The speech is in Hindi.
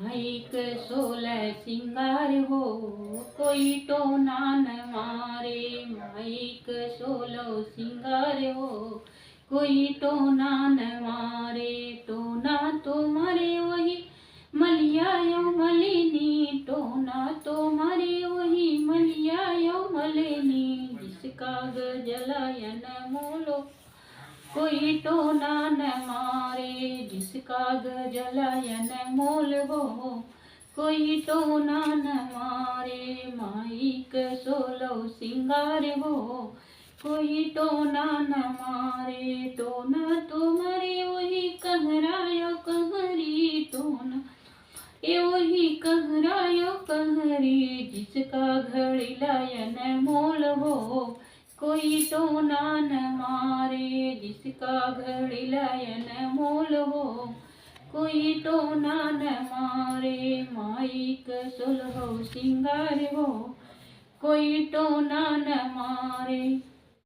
माईक सोलह सिंगार हो, कोई टोना न मारे। माईक सोलह सिंगार हो, कोई टोना न मारे। टोना तो मारे वही मलिया यो मलिनी, टोना तो मारे वही मलिया यो मलिनी। जिसका जलायन मोलो, कोई टोना न मारे। जिसका जलायन मोल हो, कोई टोना न मारे। माईक सोलह सिंगार हो, कोई टोना न मारे। टोना तो मारे वही कहरायो कहरी, टोना ए वही कहरायो कहरी। जिसका घड़ी लायन मोल हो, कोई टोना न मारे। जिसका घड़ी लायन मोल हो, कोई टोना न मारे। माईक सोलह सिंगार हो, कोई टोना न मारे।